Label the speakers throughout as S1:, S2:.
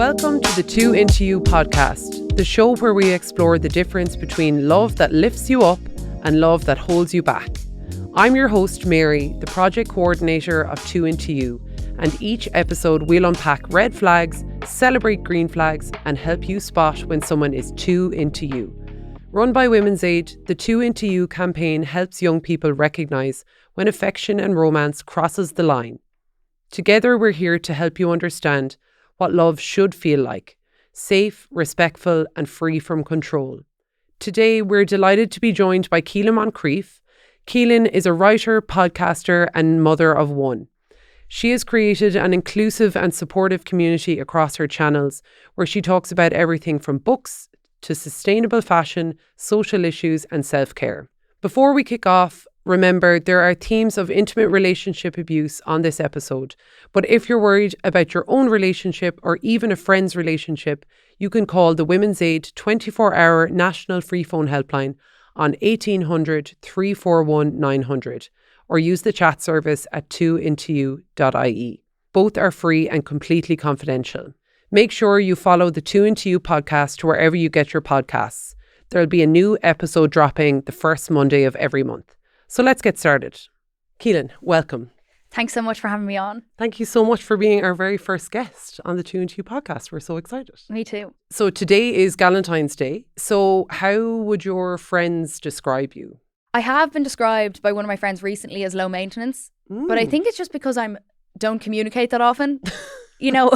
S1: Welcome to the Two Into You podcast, the show where we explore the difference between love that lifts you up and love that holds you back. I'm your host, Mary, the project coordinator of Two Into You, and each episode we'll unpack red flags, celebrate green flags, and help you spot when someone is too into you. Run by Women's Aid, the Two Into You campaign helps young people recognise when affection and romance crosses the line. Together we're here to help you understand what love should feel like: safe, respectful and free from control. Today we're delighted to be joined by Keelin Moncrieff. Keelin is a writer, podcaster and mother of one. She has created an inclusive and supportive community across her channels where she talks about everything from books to sustainable fashion, social issues and self-care. Before we kick off, remember, there are themes of intimate relationship abuse on this episode, but if you're worried about your own relationship or even a friend's relationship, you can call the Women's Aid 24-hour national Freephone helpline on 1800 341 900 or use the chat service at twointoyou.ie. Both are free and completely confidential. Make sure you follow the Two Into You podcast wherever you get your podcasts. There'll be a new episode dropping the first Monday of every month. So let's get started. Keelin, welcome.
S2: Thanks so much for having me on.
S1: Thank you so much for being our very first guest on the Two Into You podcast. We're so excited.
S2: Me too.
S1: So today is Galentine's Day. So how would your friends describe you?
S2: I have been described by one of my friends recently as low maintenance, but I think it's just because I don't communicate that often. You know,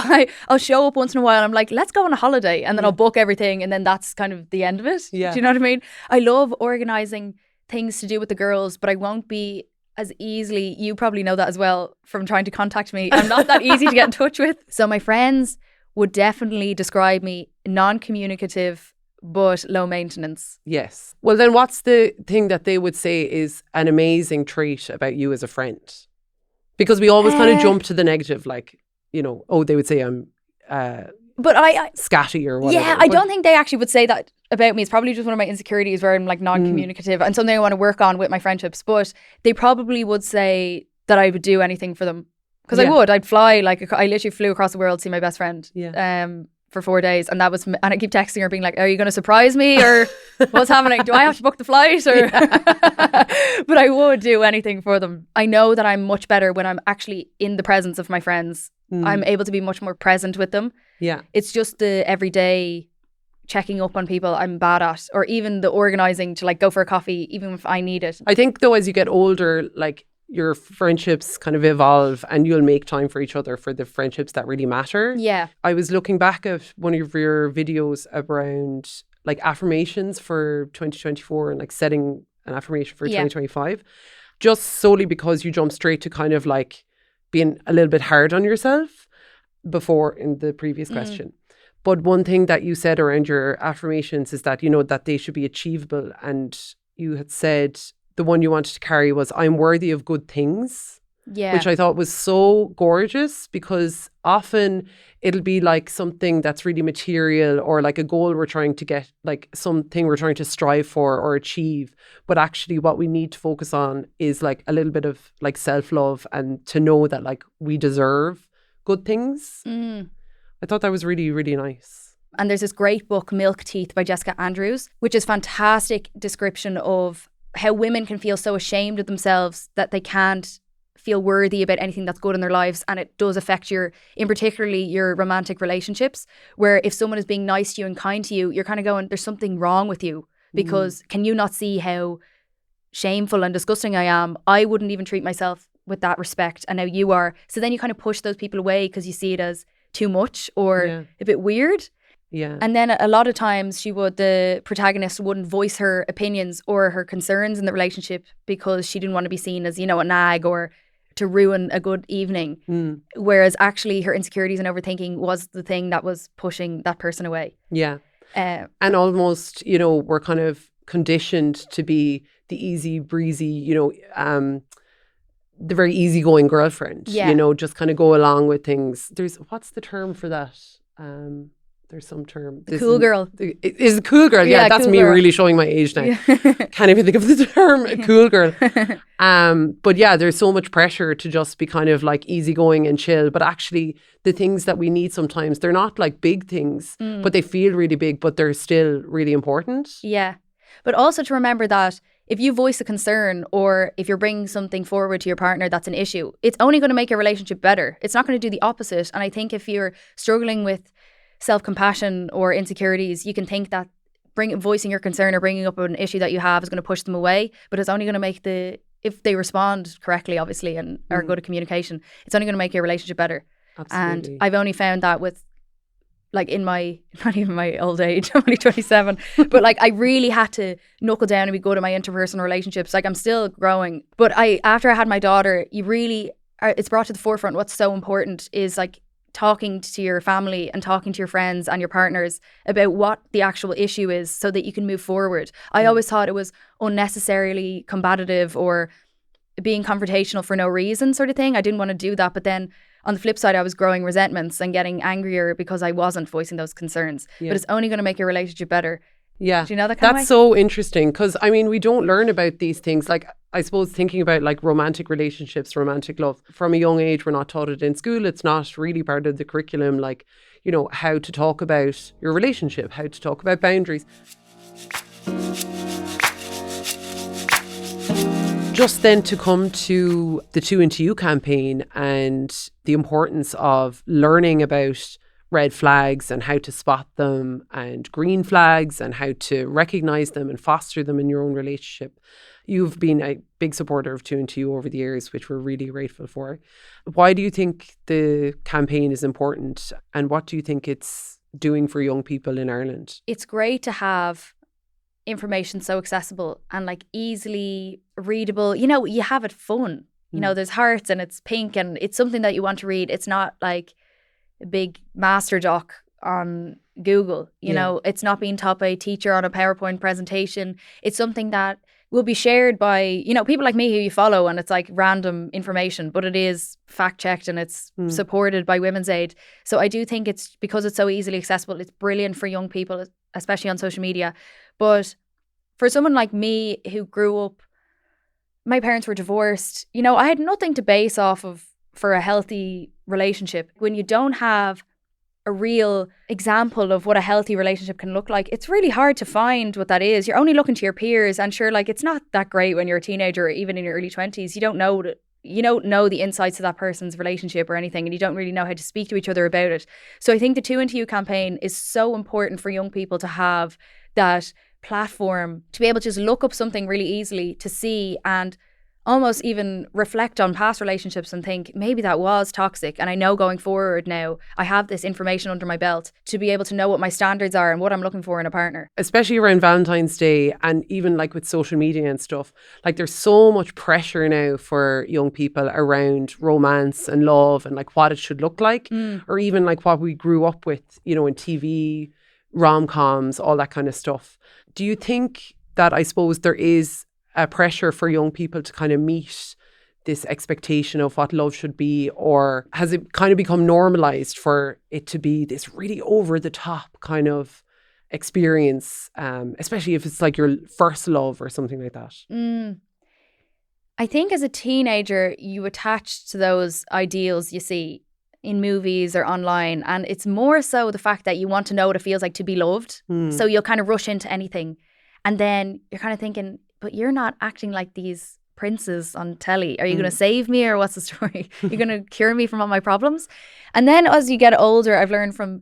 S2: I'll show up once in a while. I'm like, let's go on a holiday, and then I'll book everything, and then that's kind of the end of it.
S1: Yeah.
S2: Do you know what I mean? I love organising things to do with the girls, but I won't be as easily, you probably know that as well from trying to contact me. I'm not that easy to get in touch with. So my friends would definitely describe me non-communicative, but low maintenance.
S1: Yes. Well, then what's the thing that they would say is an amazing trait about you as a friend? Because we always kind of jump to the negative, like, you know, oh, they would say I'm
S2: but I
S1: scatty or whatever.
S2: Yeah, I don't think they actually would say that about me. It's probably just one of my insecurities where I'm like non-communicative and something I want to work on with my friendships. But they probably would say that I would do anything for them. Because I would. I'd fly, like, I literally flew across the world to see my best friend for 4 days. And and I keep texting her being like, are you going to surprise me? Or what's happening? Do I have to book the flight? Or But I would do anything for them. I know that I'm much better when I'm actually in the presence of my friends. I'm able to be much more present with them.
S1: Yeah.
S2: It's just the everyday checking up on people I'm bad at, or even the organising to like go for a coffee, even if I need it.
S1: I think though, as you get older, like your friendships kind of evolve and you'll make time for each other for the friendships that really matter.
S2: Yeah.
S1: I was looking back at one of your videos around like affirmations for 2024 and like setting an affirmation for 2025, just solely because you jump straight to kind of like being a little bit hard on yourself before in the previous question. But one thing that you said around your affirmations is that, you know, that they should be achievable. And you had said the one you wanted to carry was, I'm worthy of good things.
S2: Yeah.
S1: Which I thought was so gorgeous, because often it'll be like something that's really material or like a goal we're trying to get, like something we're trying to strive for or achieve. But actually what we need to focus on is like a little bit of like self-love and to know that like we deserve good things. I thought that was really, really nice.
S2: And there's this great book, Milk Teeth by Jessica Andrews, which is fantastic description of how women can feel so ashamed of themselves that they can't feel worthy about anything that's good in their lives. And it does affect in particularly your romantic relationships, where if someone is being nice to you and kind to you, you're kind of going, there's something wrong with you, because can you not see how shameful and disgusting I am? I wouldn't even treat myself with that respect, and now you are. So then you kind of push those people away because you see it as too much or a bit weird.
S1: Yeah.
S2: And then a lot of times the protagonist wouldn't voice her opinions or her concerns in the relationship because she didn't want to be seen as, you know, a nag or to ruin a good evening. Whereas actually her insecurities and overthinking was the thing that was pushing that person away.
S1: Yeah. And almost, you know, we're kind of conditioned to be the easy breezy, you know, the very easygoing girlfriend, you know, just kind of go along with things. What's the term for that? there's some term.
S2: The cool girl.
S1: Is a cool girl. Yeah, that's
S2: cool
S1: me
S2: girl.
S1: really showing my age now.
S2: Yeah.
S1: Can't even think of the term, a cool girl. But yeah, there's so much pressure to just be kind of like easygoing and chill. But actually, the things that we need sometimes, they're not like big things, but they feel really big, but they're still really important.
S2: Yeah. But also to remember that if you voice a concern or if you're bringing something forward to your partner that's an issue, it's only going to make your relationship better. It's not going to do the opposite. And I think if you're struggling with self-compassion or insecurities, you can think that voicing your concern or bringing up an issue that you have is going to push them away, but it's only going to make if they respond correctly, obviously, and are good at communication, it's only going to make your relationship better.
S1: Absolutely.
S2: And I've only found that with like in my, not even my old age, I'm only 27, but like I really had to knuckle down and be good at my interpersonal relationships. Like I'm still growing, but after I had my daughter, it's brought to the forefront what's so important is like talking to your family and talking to your friends and your partners about what the actual issue is so that you can move forward. I always thought it was unnecessarily combative or being confrontational for no reason sort of thing. I didn't want to do that. But then on the flip side, I was growing resentments and getting angrier because I wasn't voicing those concerns. Yeah. But it's only going to make your relationship better.
S1: Yeah.
S2: Do you know that kind of way?
S1: That's so interesting because, I mean, we don't learn about these things. Like, I suppose thinking about like romantic relationships, romantic love, from a young age, we're not taught it in school. It's not really part of the curriculum, like, you know, how to talk about your relationship, how to talk about boundaries. Just then to come to the 2 Into You campaign and the importance of learning about red flags and how to spot them and green flags and how to recognize them and foster them in your own relationship. You've been a big supporter of 2 Into You over the years, which we're really grateful for. Why do you think the campaign is important and what do you think it's doing for young people in Ireland?
S2: It's great to have information so accessible and like easily readable. You know, you have it fun. You know, there's hearts and it's pink and it's something that you want to read. It's not like a big master doc on Google. You know, it's not being taught by a teacher on a PowerPoint presentation. It's something that will be shared by, you know, people like me who you follow, and it's like random information, but it is fact checked and it's supported by Women's Aid. So I do think it's because it's so easily accessible. It's brilliant for young people, especially on social media. But for someone like me who grew up, my parents were divorced, you know, I had nothing to base off of for a healthy relationship. When you don't have a real example of what a healthy relationship can look like, it's really hard to find what that is. You're only looking to your peers, and sure, like, it's not that great when you're a teenager or even in your early 20s. You don't know the insights of that person's relationship or anything, and you don't really know how to speak to each other about it. So I think the 2 Into You campaign is so important for young people to have that platform to be able to just look up something really easily to see and almost even reflect on past relationships and think, maybe that was toxic. And I know going forward now, I have this information under my belt to be able to know what my standards are and what I'm looking for in a partner.
S1: Especially around Valentine's Day and even like with social media and stuff, like there's so much pressure now for young people around romance and love and like what it should look like, or even like what we grew up with, you know, in TV, rom-coms, all that kind of stuff. Do you think that, I suppose, there is a pressure for young people to kind of meet this expectation of what love should be, or has it kind of become normalized for it to be this really over the top kind of experience, especially if it's like your first love or something like that?
S2: I think as a teenager, you attach to those ideals you see in movies or online, and it's more so the fact that you want to know what it feels like to be loved. So you'll kind of rush into anything, and then you're kind of thinking, but you're not acting like these princes on telly. Are you going to save me, or what's the story? You're going to cure me from all my problems? And then as you get older, I've learned from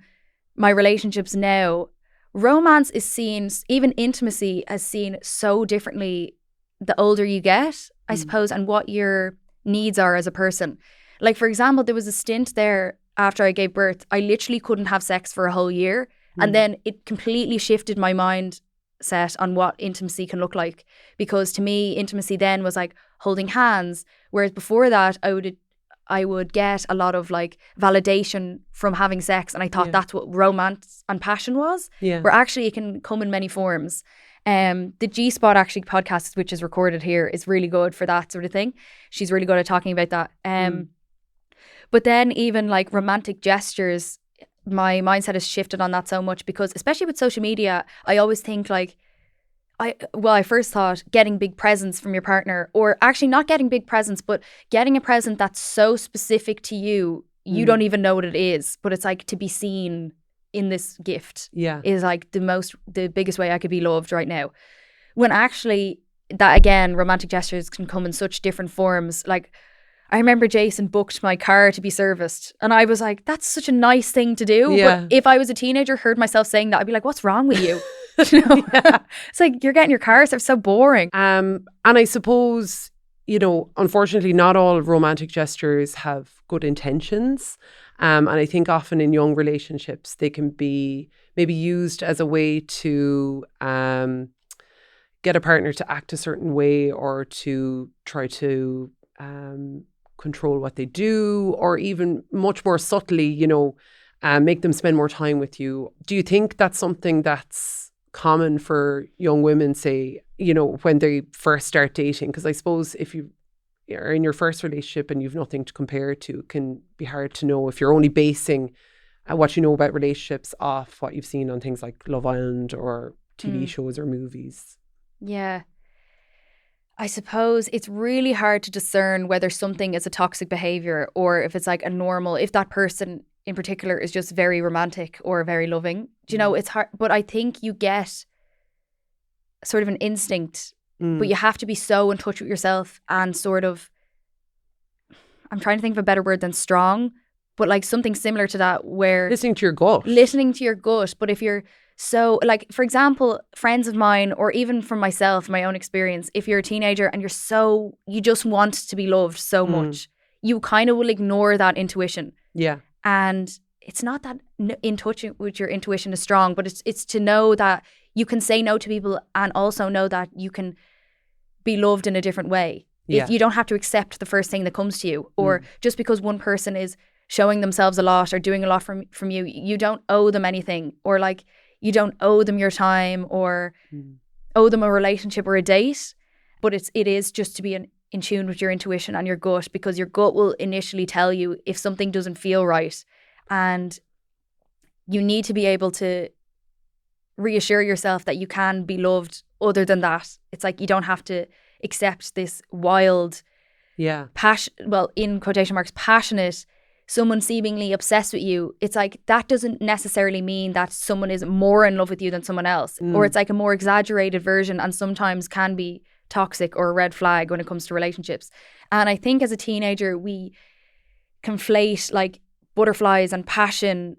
S2: my relationships now, romance is seen, even intimacy is seen so differently the older you get, I suppose, and what your needs are as a person. Like, for example, there was a stint there after I gave birth. I literally couldn't have sex for a whole year. And then it completely shifted my mind set on what intimacy can look like, because to me intimacy then was like holding hands, whereas before that I would get a lot of like validation from having sex, and I thought that's what romance and passion was, where actually it can come in many forms. The G-Spot actually podcast, which is recorded here, is really good for that sort of thing. She's really good at talking about that. But then even like romantic gestures, my mindset has shifted on that so much, because especially with social media, I always think like, I first thought getting big presents from your partner, or actually not getting big presents, but getting a present that's so specific to you, you don't even know what it is, but it's like to be seen in this gift is like the biggest way I could be loved right now. When actually that, again, romantic gestures can come in such different forms. Like, I remember Jason booked my car to be serviced, and I was like, that's such a nice thing to do.
S1: Yeah.
S2: But if I was a teenager, heard myself saying that, I'd be like, what's wrong with you? You know? It's like, you're getting your car serviced, so boring.
S1: And I suppose, you know, unfortunately, not all romantic gestures have good intentions. And I think often in young relationships, they can be maybe used as a way to get a partner to act a certain way, or to try to control what they do, or even much more subtly, you know, make them spend more time with you. Do you think that's something that's common for young women, say, you know, when they first start dating? Because I suppose if you are in your first relationship and you've nothing to compare to, it can be hard to know if you're only basing what you know about relationships off what you've seen on things like Love Island or TV shows or movies.
S2: Yeah. I suppose it's really hard to discern whether something is a toxic behavior, or if it's like a normal, if that person in particular is just very romantic or very loving. Do you know, it's hard, but I think you get sort of an instinct, but you have to be so in touch with yourself and sort of, I'm trying to think of a better word than strong, but like something similar to that, where
S1: Listening to your gut.
S2: But if you're so, like, for example, friends of mine, or even from myself, my own experience, if you're a teenager and you just want to be loved so much, you kind of will ignore that intuition.
S1: Yeah.
S2: And it's not that in touch with your intuition is strong, but it's to know that you can say no to people, and also know that you can be loved in a different way.
S1: Yeah.
S2: You don't have to accept the first thing that comes to you, or just because one person is showing themselves a lot or doing a lot from you, you don't owe them anything, or like you don't owe them your time, or owe them a relationship or a date. But it is just to be in tune with your intuition and your gut, because your gut will initially tell you if something doesn't feel right, and you need to be able to reassure yourself that you can be loved other than that. It's like, you don't have to accept this wild, in quotation marks, passionate, someone seemingly obsessed with you. It's like, that doesn't necessarily mean that someone is more in love with you than someone else, or it's like a more exaggerated version, and sometimes can be toxic or a red flag when it comes to relationships. And I think as a teenager, we conflate like butterflies and passion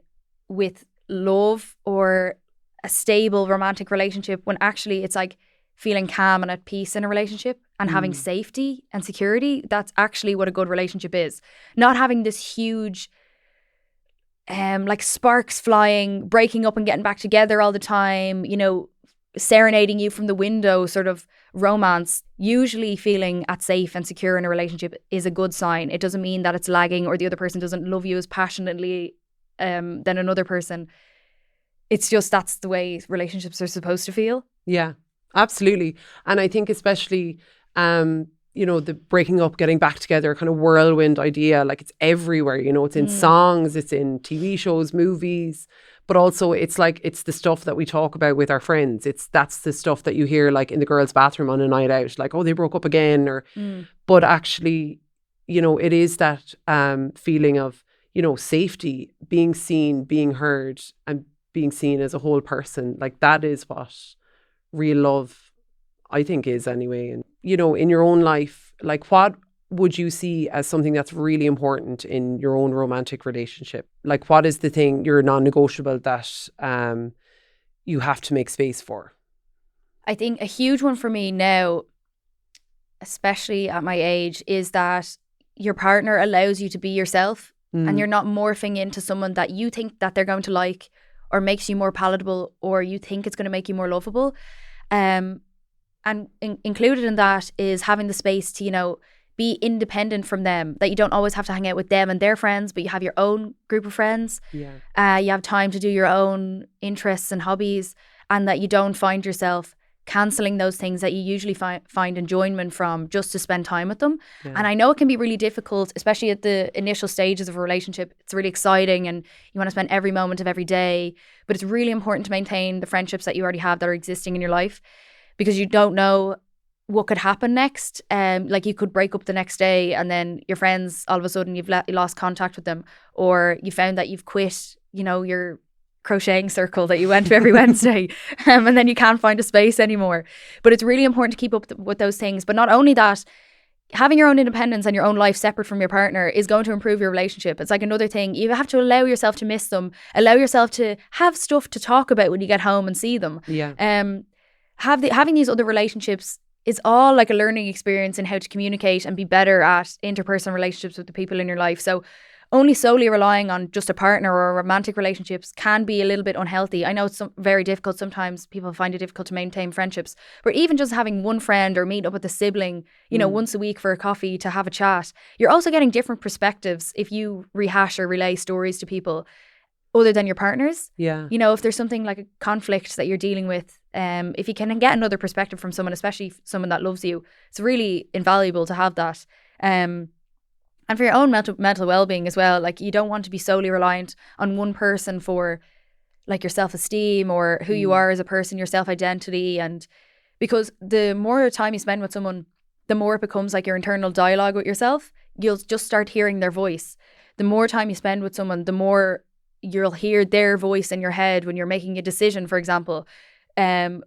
S2: with love or a stable romantic relationship, when actually it's like feeling calm and at peace in a relationship, and having safety and security. That's actually what a good relationship is. Not having this huge like sparks flying, breaking up and getting back together all the time, you know, serenading you from the window sort of romance. Usually feeling at safe and secure in a relationship is a good sign. It doesn't mean that it's lagging, or the other person doesn't love you as passionately than another person. It's just, that's the way relationships are supposed to feel.
S1: Yeah, absolutely. And I think especially, you know, the breaking up, getting back together kind of whirlwind idea, like it's everywhere, you know, it's in songs, it's in TV shows, movies, but also it's like, it's the stuff that we talk about with our friends. That's the stuff that you hear like in the girls' bathroom on a night out, like, oh, they broke up again, or, but actually, you know, it is that feeling of, you know, safety, being seen, being heard, and being seen as a whole person. Like, that is what real love, I think, is anyway. And, you know, in your own life, like, what would you see as something that's really important in your own romantic relationship? Like, what is the thing, your non-negotiable, that you have to make space for?
S2: I think a huge one for me now, especially at my age, is that your partner allows you to be yourself, and you're not morphing into someone that you think that they're going to like, or makes you more palatable, or you think it's going to make you more lovable. And included in that is having the space to, you know, be independent from them, that you don't always have to hang out with them and their friends, but you have your own group of friends. Yeah. You have time to do your own interests and hobbies, and that you don't find yourself cancelling those things that you usually find enjoyment from just to spend time with them.
S1: Yeah.
S2: And I know it can be really difficult, especially at the initial stages of a relationship. It's really exciting and you want to spend every moment of every day, but it's really important to maintain the friendships that you already have that are existing in your life, because you don't know what could happen next. Like you could break up the next day and then your friends, all of a sudden you lost contact with them, or you found that you've quit, your crocheting circle that you went to every Wednesday, and then you can't find a space anymore. But it's really important to keep up with those things. But not only that, having your own independence and your own life separate from your partner is going to improve your relationship. It's like another thing. You have to allow yourself to miss them, allow yourself to have stuff to talk about when you get home and see them.
S1: Yeah.
S2: Having these other relationships is all like a learning experience in how to communicate and be better at interpersonal relationships with the people in your life. So only solely relying on just a partner or romantic relationships can be a little bit unhealthy. I know it's very difficult. Sometimes people find it difficult to maintain friendships, but even just having one friend or meet up with a sibling, once a week for a coffee to have a chat, you're also getting different perspectives if you rehash or relay stories to people other than your partners.
S1: Yeah.
S2: If there's something like a conflict that you're dealing with, if you can get another perspective from someone, especially someone that loves you, it's really invaluable to have that. And for your own mental well-being as well, like you don't want to be solely reliant on one person for like your self-esteem or who you are as a person, your self-identity. And because the more time you spend with someone, the more it becomes like your internal dialogue with yourself. You'll just start hearing their voice. The more time you spend with someone, the more you'll hear their voice in your head when you're making a decision, for example.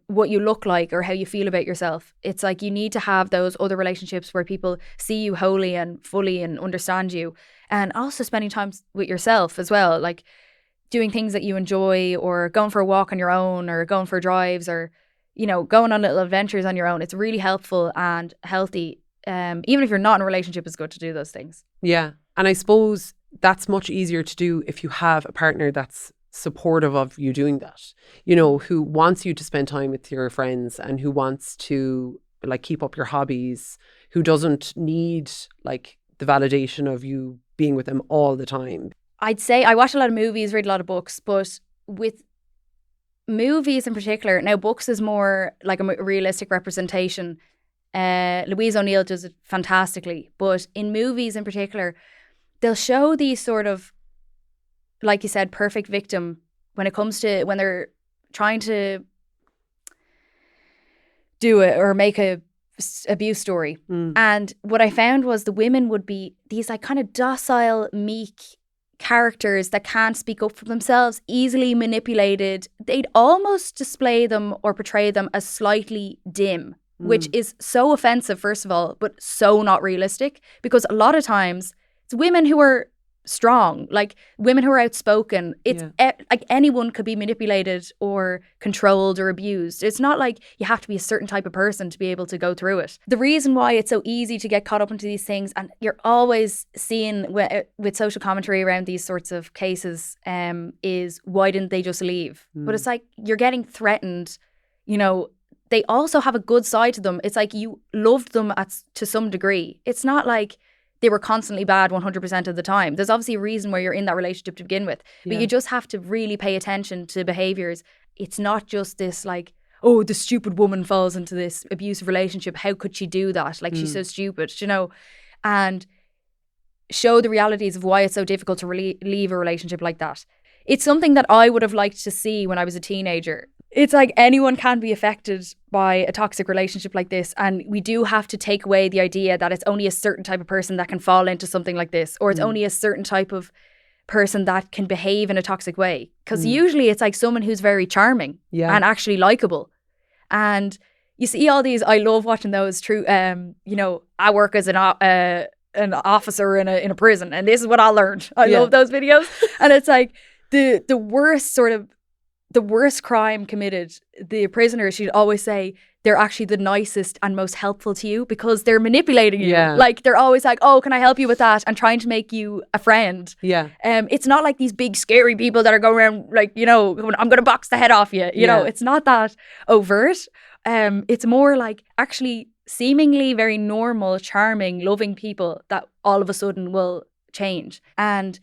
S2: What you look like or how you feel about yourself. It's like you need to have those other relationships where people see you wholly and fully and understand you, and also spending time with yourself as well, like doing things that you enjoy or going for a walk on your own or going for drives or going on little adventures on your own. It's really helpful and healthy. Even if you're not in a relationship, it's good to do those things.
S1: Yeah. And I suppose that's much easier to do if you have a partner that's supportive of you doing that, who wants you to spend time with your friends and who wants to like keep up your hobbies, who doesn't need like the validation of you being with them all the time.
S2: I'd say I watch a lot of movies, read a lot of books, but with movies in particular, now books is more like a realistic representation. Louise O'Neill does it fantastically, but in movies in particular, they'll show these sort of, like you said, perfect victim when it comes to when they're trying to do it or make a abuse story. And what I found was the women would be these like kind of docile, meek characters that can't speak up for themselves, easily manipulated. They'd almost display them or portray them as slightly dim, which is so offensive, first of all, but so not realistic, because a lot of times it's women who are strong, like women who are outspoken. It's like anyone could be manipulated or controlled or abused. It's not like you have to be a certain type of person to be able to go through it. The reason why it's so easy to get caught up into these things, and you're always seeing with social commentary around these sorts of cases, is why didn't they just leave? But it's like you're getting threatened. They also have a good side to them. It's like you loved them to some degree. It's not like they were constantly bad 100% of the time. There's obviously a reason why you're in that relationship to begin with. But you just have to really pay attention to behaviours. It's not just this like, oh, the stupid woman falls into this abusive relationship. How could she do that? Like, she's so stupid, and show the realities of why it's so difficult to leave a relationship like that. It's something that I would have liked to see when I was a teenager. It's like anyone can be affected by a toxic relationship like this, and we do have to take away the idea that it's only a certain type of person that can fall into something like this, or it's only a certain type of person that can behave in a toxic way. Because usually it's like someone who's very charming and actually likable. And you see all these, I love watching those true, I work as an officer in a prison, and this is what I learned. I love those videos. And it's like the worst crime committed, the prisoner should always say they're actually the nicest and most helpful to you because they're manipulating you. Yeah. Like they're always like, oh, can I help you with that? And trying to make you a friend. Yeah. It's not like these big scary people that are going around like, I'm going to box the head off you. You know, it's not that overt. It's more like actually seemingly very normal, charming, loving people that all of a sudden will change. And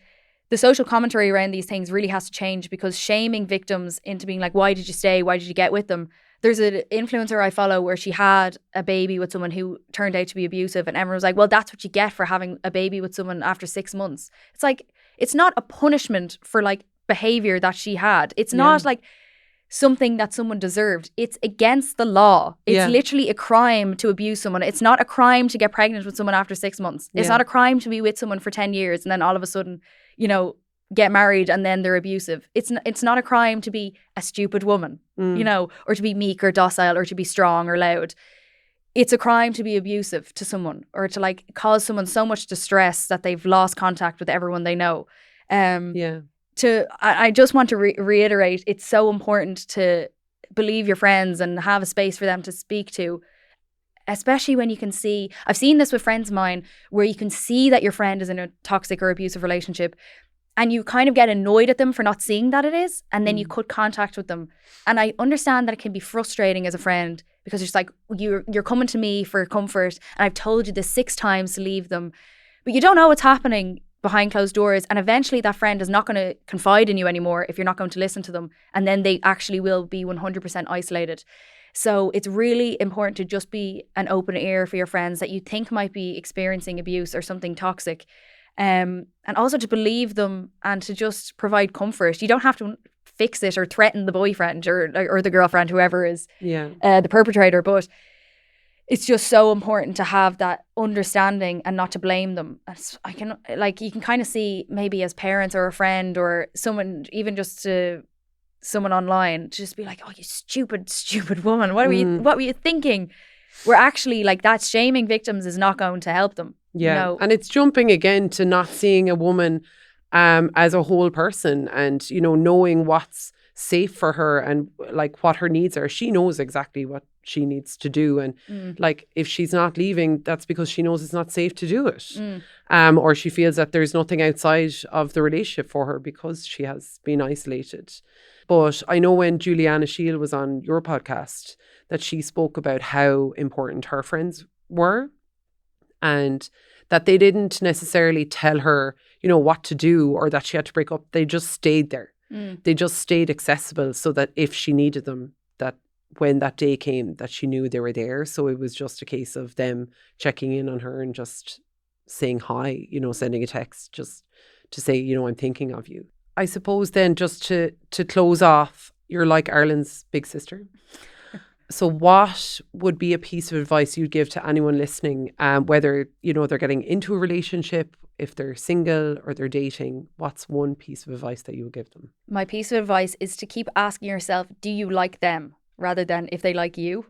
S2: the social commentary around these things really has to change, because shaming victims into being like, why did you stay? Why did you get with them? There's an influencer I follow where she had a baby with someone who turned out to be abusive, and everyone was like, well, that's what you get for having a baby with someone after 6 months. It's like, it's not a punishment for like behavior that she had. It's not like something that someone deserved. It's against the law. It's literally a crime to abuse someone. It's not a crime to get pregnant with someone after 6 months. It's not a crime to be with someone for 10 years and then all of a sudden, you know, get married and then they're abusive. It's not a crime to be a stupid woman, you know, or to be meek or docile or to be strong or loud. It's a crime to be abusive to someone or to like cause someone so much distress that they've lost contact with everyone they know. I just want to reiterate, it's so important to believe your friends and have a space for them to speak to, especially when you can see, I've seen this with friends of mine, where you can see that your friend is in a toxic or abusive relationship and you kind of get annoyed at them for not seeing that it is, and then you cut contact with them. And I understand that it can be frustrating as a friend because it's like, you're coming to me for comfort and I've told you this 6 times to leave them, but you don't know what's happening behind closed doors, and eventually that friend is not going to confide in you anymore if you're not going to listen to them, and then they actually will be 100% isolated. So it's really important to just be an open ear for your friends that you think might be experiencing abuse or something toxic, and also to believe them and to just provide comfort. You don't have to fix it or threaten the boyfriend or the girlfriend, whoever is the perpetrator, but it's just so important to have that understanding and not to blame them. You can kind of see maybe as parents or a friend or someone, even just to someone online, to just be like, oh, you stupid woman. What were you thinking? We're actually like, that shaming victims is not going to help them.
S1: Yeah.
S2: You know?
S1: And it's jumping again to not seeing a woman as a whole person and, you know, knowing what's safe for her and like what her needs are. She knows exactly what she needs to do, and like if she's not leaving, that's because she knows it's not safe to do it, or she feels that there's nothing outside of the relationship for her because she has been isolated. But I know when Juliana Shield was on your podcast that she spoke about how important her friends were and that they didn't necessarily tell her, you know, what to do or that she had to break up. They just stayed there. They just stayed accessible so that if she needed them, that when that day came, that she knew they were there. So it was just a case of them checking in on her and just saying hi, you know, sending a text just to say, you know, I'm thinking of you. I suppose then just to close off, you're like Ireland's big sister. So what would be a piece of advice you'd give to anyone listening, whether, you know, they're getting into a relationship, if they're single or they're dating? What's one piece of advice that you would give them?
S2: My piece of advice is to keep asking yourself, do you like them, rather than if they like you?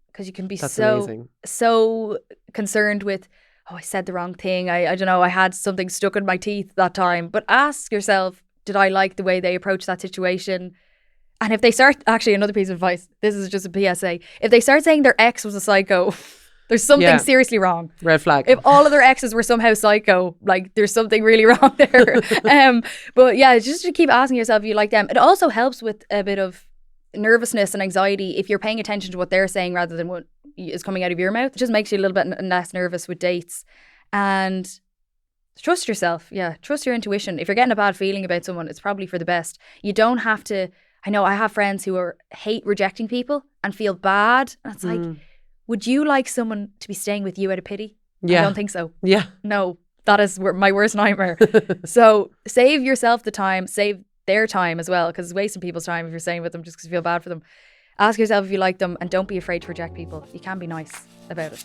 S2: Because you can be so concerned with, oh, I said the wrong thing. I don't know, I had something stuck in my teeth that time. But ask yourself, did I like the way they approached that situation? And if they start, actually another piece of advice, this is just a PSA, if they start saying their ex was a psycho, there's something seriously wrong.
S1: Red flag.
S2: If all of their exes were somehow psycho, like there's something really wrong there. But yeah, just to keep asking yourself if you like them. It also helps with a bit of nervousness and anxiety if you're paying attention to what they're saying rather than what is coming out of your mouth. It just makes you a little bit less nervous with dates. And trust yourself. Yeah, trust your intuition. If you're getting a bad feeling about someone, it's probably for the best. You don't have to. I know I have friends who hate rejecting people and feel bad. And it's like, would you like someone to be staying with you out of pity?
S1: Yeah.
S2: I don't think so.
S1: Yeah.
S2: No, that is my worst nightmare. So save yourself the time, save their time as well, because it's wasting people's time if you're staying with them just because you feel bad for them. Ask yourself if you like them and don't be afraid to reject people. You can be nice about it.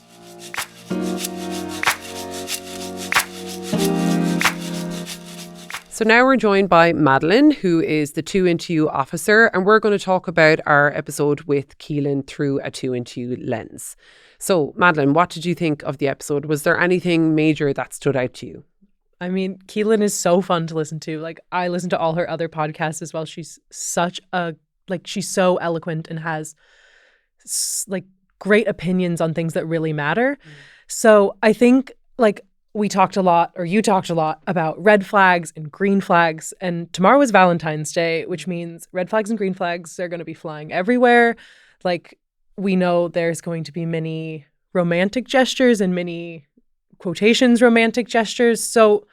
S1: So now we're joined by Madeline, who is the 2 Into You officer, and we're going to talk about our episode with Keelin through a 2 Into You lens. So Madeline, what did you think of the episode? Was there anything major that stood out to you?
S3: I mean, Keelin is so fun to listen to. Like, I listen to all her other podcasts as well. She's she's so eloquent and has like great opinions on things that really matter. So I think you talked a lot about red flags and green flags. And tomorrow is Valentine's Day, which means red flags and green flags are going to be flying everywhere. Like, we know there's going to be many romantic gestures and many quotations romantic gestures. So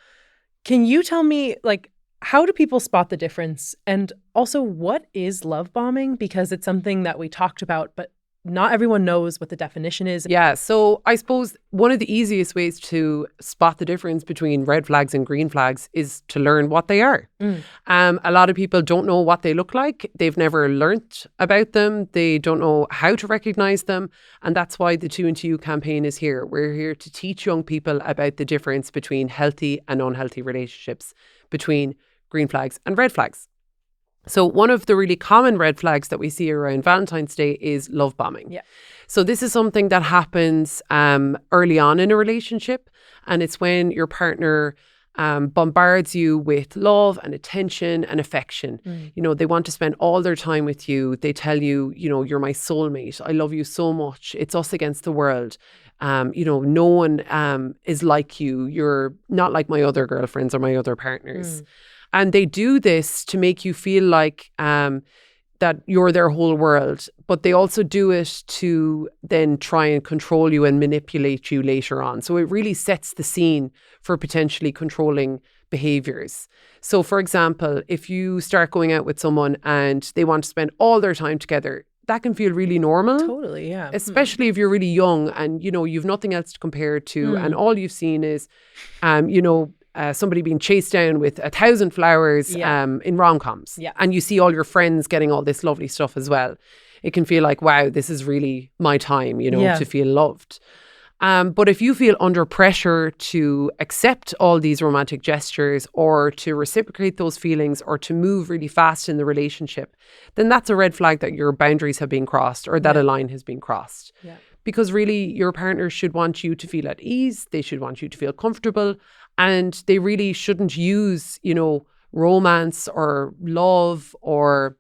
S3: can you tell me, like, how do people spot the difference? And also, what is love bombing? Because it's something that we talked about, but not everyone knows what the definition is.
S1: Yeah, so I suppose one of the easiest ways to spot the difference between red flags and green flags is to learn what they are. A lot of people don't know what they look like. They've never learnt about them. They don't know how to recognize them. And that's why the 2 and 2 campaign is here. We're here to teach young people about the difference between healthy and unhealthy relationships, between green flags and red flags. So one of the really common red flags that we see around Valentine's Day is love bombing.
S3: Yeah.
S1: So this is something that happens early on in a relationship, and it's when your partner bombards you with love and attention and affection. You know, they want to spend all their time with you. They tell you, you know, you're my soulmate. I love you so much. It's us against the world. You know, no one is like you. You're not like my other girlfriends or my other partners. And they do this to make you feel like that you're their whole world. But they also do it to then try and control you and manipulate you later on. So it really sets the scene for potentially controlling behaviors. So, for example, if you start going out with someone and they want to spend all their time together, that can feel really normal.
S3: Totally, yeah.
S1: Especially if you're really young and, you know, you've nothing else to compare it to. And all you've seen is, you know, somebody being chased down with 1,000 flowers in rom-coms.
S3: Yeah.
S1: And you see all your friends getting all this lovely stuff as well. It can feel like, wow, this is really my time, you know, to feel loved. But if you feel under pressure to accept all these romantic gestures or to reciprocate those feelings or to move really fast in the relationship, then that's a red flag that your boundaries have been crossed or that a line has been crossed.
S3: Yeah.
S1: Because really your partner should want you to feel at ease. They should want you to feel comfortable. And they really shouldn't use, you know, romance or love or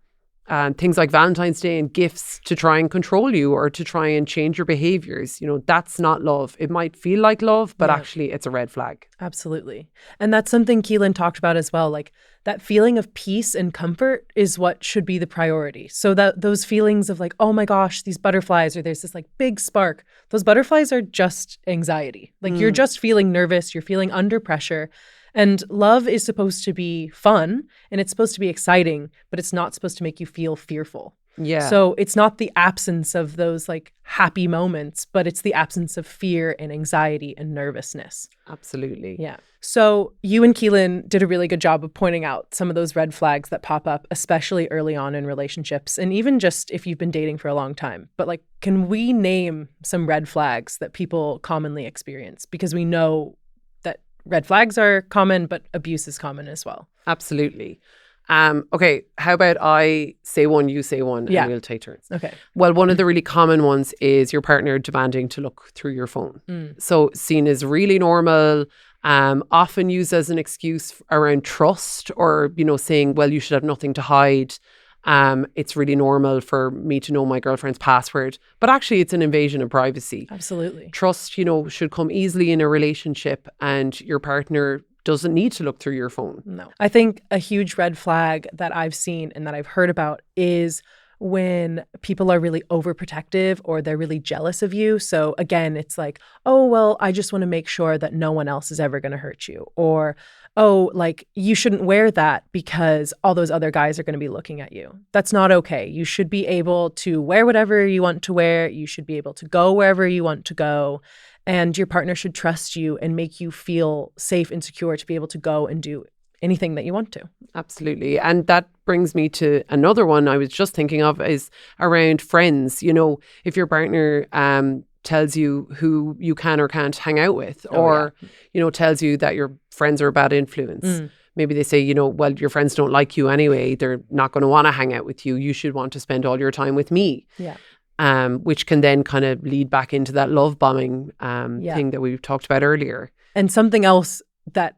S1: things like Valentine's Day and gifts to try and control you or to try and change your behaviors. You know, that's not love. It might feel like love, but actually it's a red flag.
S3: Absolutely. And that's something Keelin talked about as well. Like that feeling of peace and comfort is what should be the priority. So that those feelings of like, oh my gosh, these butterflies, or there's this like big spark, those butterflies are just anxiety. Like you're just feeling nervous, you're feeling under pressure. And love is supposed to be fun and it's supposed to be exciting, but it's not supposed to make you feel fearful.
S1: Yeah.
S3: So it's not the absence of those like happy moments, but it's the absence of fear and anxiety and nervousness.
S1: Absolutely.
S3: Yeah. So you and Keelin did a really good job of pointing out some of those red flags that pop up, especially early on in relationships, and even just if you've been dating for a long time. But like, can we name some red flags that people commonly experience? Because we know that red flags are common, but abuse is common as well.
S1: Absolutely. Okay, how about I say one, you say one, and we'll take turns.
S3: Okay.
S1: Well, one of the really common ones is your partner demanding to look through your phone. So seen as really normal, often used as an excuse around trust or, you know, saying, well, you should have nothing to hide. It's really normal for me to know my girlfriend's password, but actually it's an invasion of privacy.
S3: Absolutely.
S1: Trust, you know, should come easily in a relationship and your partner doesn't need to look through your phone.
S3: No. I think a huge red flag that I've seen and that I've heard about is when people are really overprotective or they're really jealous of you. So again, it's like, oh, well, I just want to make sure that no one else is ever going to hurt you. Or, oh, like you shouldn't wear that because all those other guys are going to be looking at you. That's not okay. You should be able to wear whatever you want to wear. You should be able to go wherever you want to go. And your partner should trust you and make you feel safe and secure to be able to go and do anything that you want to.
S1: Absolutely. And that brings me to another one I was just thinking of is around friends. You know, if your partner tells you who you can or can't hang out with you know, tells you that your friends are a bad influence. Maybe they say, you know, well, your friends don't like you anyway. They're not going to want to hang out with you. You should want to spend all your time with me.
S3: Yeah.
S1: Which can then kind of lead back into that love bombing thing that we've talked about earlier.
S3: And something else that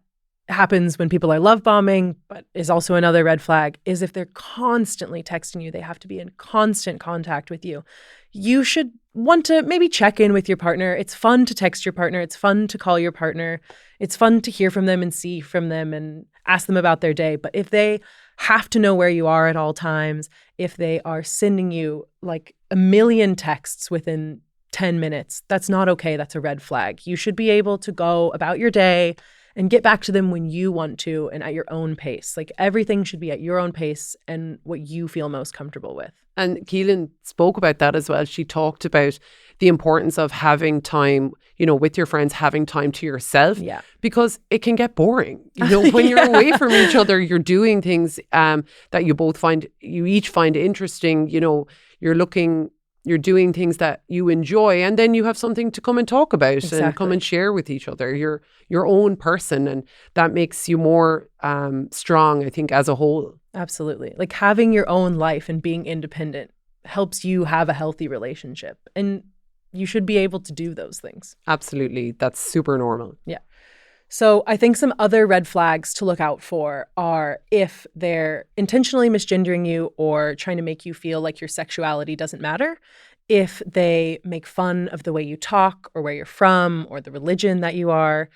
S3: happens when people are love bombing, but is also another red flag, is if they're constantly texting you, they have to be in constant contact with you. You should want to maybe check in with your partner. It's fun to text your partner. It's fun to call your partner. It's fun to hear from them and see from them and ask them about their day. But if they have to know where you are at all times, if they are sending you like a million texts within 10 minutes, that's not okay. That's a red flag. You should be able to go about your day and get back to them when you want to and at your own pace. Like everything should be at your own pace and what you feel most comfortable with.
S1: And Keelin spoke about that as well. She talked about the importance of having time, you know, with your friends, having time to yourself.
S3: Yeah.
S1: Because it can get boring. You know, when you're away from each other, you're doing things that you each find interesting. You know, you're doing things that you enjoy, and then you have something to come and talk about and come and share with each other. You're your own person, and that makes you more strong, I think, as a whole.
S3: Absolutely. Like having your own life and being independent helps you have a healthy relationship, and you should be able to do those things.
S1: Absolutely. That's super normal.
S3: Yeah. So I think some other red flags to look out for are if they're intentionally misgendering you or trying to make you feel like your sexuality doesn't matter, if they make fun of the way you talk or where you're from or the religion that you are,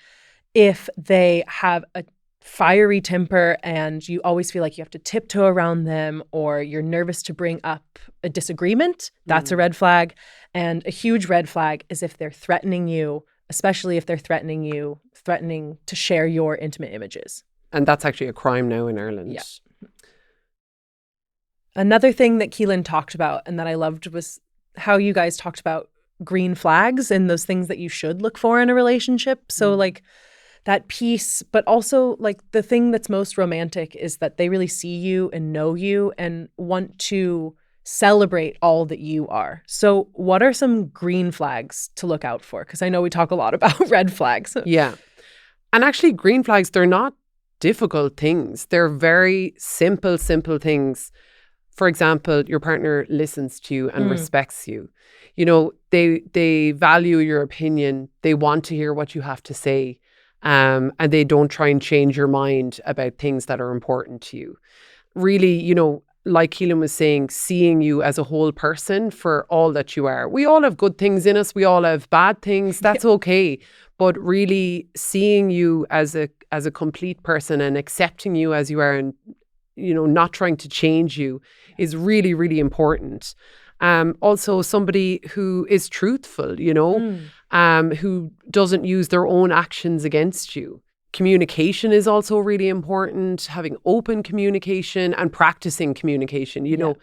S3: if they have a fiery temper and you always feel like you have to tiptoe around them, or you're nervous to bring up a disagreement, that's a red flag. And a huge red flag is if they're threatening you, especially if they're threatening to share your intimate images.
S1: And that's actually a crime now in Ireland.
S3: Yeah. Another thing that Keelin talked about and that I loved was how you guys talked about green flags and those things that you should look for in a relationship. So like that piece, but also like the thing that's most romantic is that they really see you and know you and want to celebrate all that you are. So what are some green flags to look out for? Because I know we talk a lot about red flags.
S1: Yeah. And actually green flags, they're not difficult things. They're very simple things. For example, your partner listens to you and respects you. You know, they value your opinion. They want to hear what you have to say. And they don't try and change your mind about things that are important to you. Really, you know, like Keelin was saying, seeing you as a whole person for all that you are. We all have good things in us. We all have bad things. That's okay. But really seeing you as a complete person and accepting you as you are, and, you know, not trying to change you is really, really important. Also somebody who is truthful, you know, who doesn't use their own actions against you. Communication is also really important, having open communication and practicing communication, you know.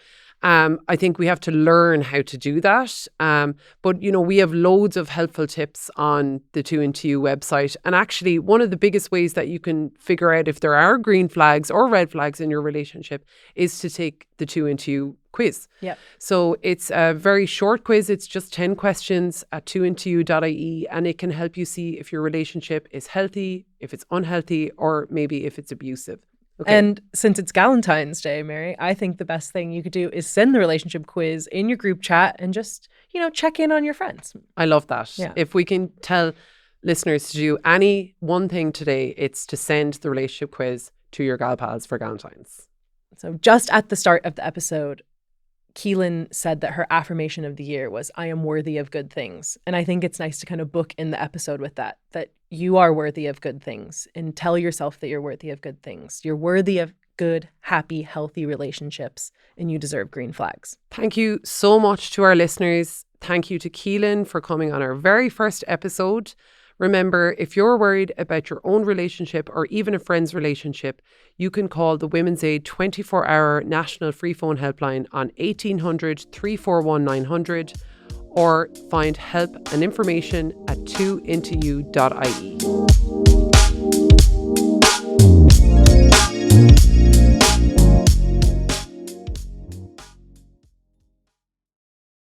S1: I think we have to learn how to do that. But, you know, we have loads of helpful tips on the 2 Into You website. And actually, one of the biggest ways that you can figure out if there are green flags or red flags in your relationship is to take the 2 Into You quiz.
S3: Yeah.
S1: So it's a very short quiz. It's just 10 questions at 2intoyou.ie, and it can help you see if your relationship is healthy, if it's unhealthy, or maybe if it's abusive. Okay.
S3: And since it's Galentine's Day, Mary, I think the best thing you could do is send the relationship quiz in your group chat and just, you know, check in on your friends.
S1: I love that.
S3: Yeah.
S1: If we can tell listeners to do any one thing today, it's to send the relationship quiz to your gal pals for Galentine's.
S3: So just at the start of the episode, Keelin said that her affirmation of the year was, I am worthy of good things. And I think it's nice to kind of book in the episode with that you are worthy of good things, and tell yourself that you're worthy of good things. You're worthy of good, happy, healthy relationships, and you deserve green flags.
S1: Thank you so much to our listeners. Thank you to Keelin for coming on our very first episode. Remember, if you're worried about your own relationship or even a friend's relationship, you can call the Women's Aid 24-hour national free phone helpline on 1800 341 900 or find help and information at 2intoyou.ie.